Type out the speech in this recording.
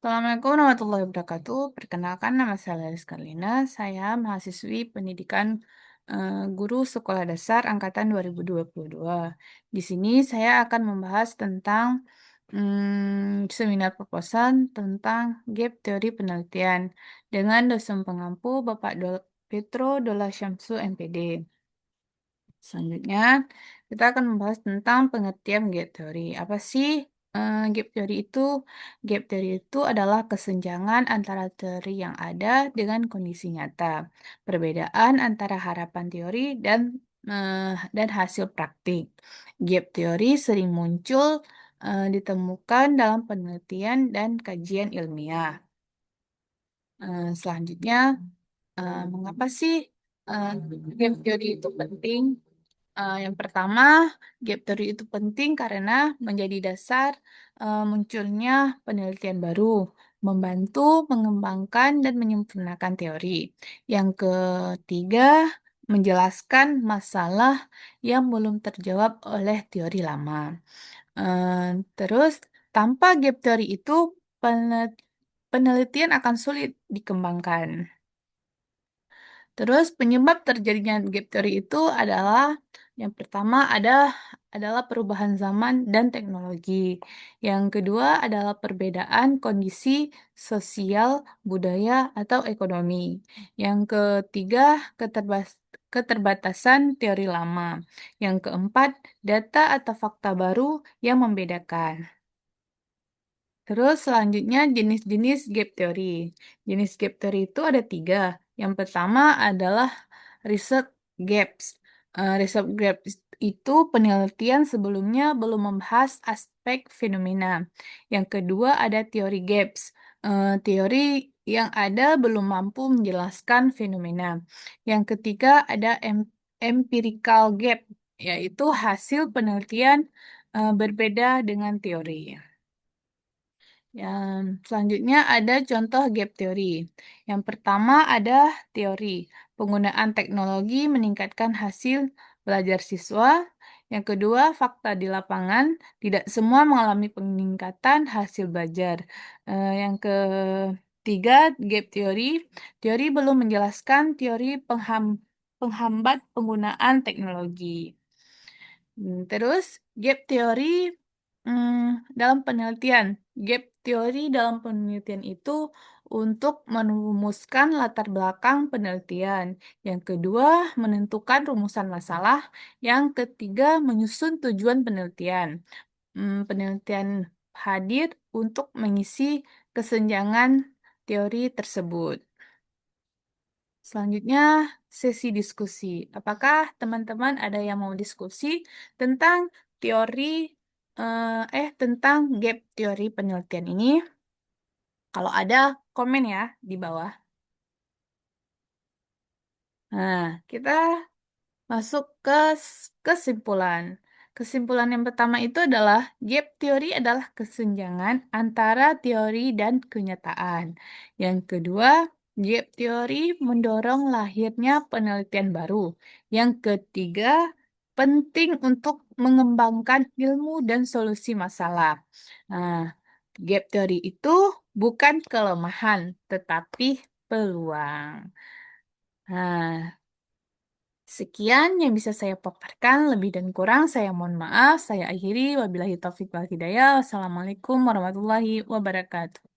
Assalamualaikum warahmatullahi wabarakatuh. Perkenalkan nama saya Laris Karlina. Saya mahasiswi pendidikan guru sekolah dasar angkatan 2022. Di sini saya akan membahas tentang seminar proposan tentang gap teori penelitian dengan dosen pengampu Bapak Petro Dola Syamsu MPD. Selanjutnya, kita akan membahas tentang pengertian gap theory. Apa sih gap theory itu? Gap theory itu adalah kesenjangan antara teori yang ada dengan kondisi nyata. Perbedaan antara harapan teori dan hasil praktik. Gap theory sering muncul ditemukan dalam penelitian dan kajian ilmiah. Selanjutnya, mengapa sih uh, gap theory itu penting? Yang pertama, gap theory itu penting karena menjadi dasar munculnya penelitian baru, membantu mengembangkan dan menyempurnakan teori. Yang ketiga, menjelaskan masalah yang belum terjawab oleh teori lama. Terus, tanpa gap theory itu, penelitian akan sulit dikembangkan. Terus penyebab terjadinya gap theory itu adalah yang pertama adalah perubahan zaman dan teknologi. Yang kedua adalah perbedaan kondisi sosial, budaya, atau ekonomi. Yang ketiga keterbatasan teori lama. Yang keempat data atau fakta baru yang membedakan. Terus selanjutnya jenis-jenis gap theory. Jenis gap theory itu ada tiga. Yang pertama adalah research gaps. Research gaps itu penelitian sebelumnya belum membahas aspek fenomena. Yang kedua ada teori gaps. Teori yang ada belum mampu menjelaskan fenomena. Yang ketiga ada empirical gap, yaitu hasil penelitian berbeda dengan teori. Yang selanjutnya ada contoh gap theory. Yang pertama ada teori penggunaan teknologi meningkatkan hasil belajar siswa. Yang kedua, fakta di lapangan tidak semua mengalami peningkatan hasil belajar. Yang ketiga, gap theory. Teori belum menjelaskan teori penghambat penggunaan teknologi. Terus gap teori dalam penelitian. Gap teori dalam penelitian itu untuk merumuskan latar belakang penelitian. Yang kedua, menentukan rumusan masalah. Yang ketiga, menyusun tujuan penelitian. Penelitian hadir untuk mengisi kesenjangan teori tersebut. Selanjutnya, sesi diskusi. Apakah teman-teman ada yang mau diskusi tentang teori, tentang gap teori penelitian ini? Kalau ada, komen ya di bawah. Nah, kita masuk ke kesimpulan. Kesimpulan yang pertama itu adalah gap teori adalah kesenjangan antara teori dan kenyataan. Yang kedua, gap teori mendorong lahirnya penelitian baru. Yang ketiga, penting untuk mengembangkan ilmu dan solusi masalah. Nah, gap teori itu bukan kelemahan, tetapi peluang. Nah, sekian yang bisa saya paparkan, lebih dan kurang saya mohon maaf. Saya akhiri, wabillahi taufiq wal hidayah. Wassalamualaikum warahmatullahi wabarakatuh.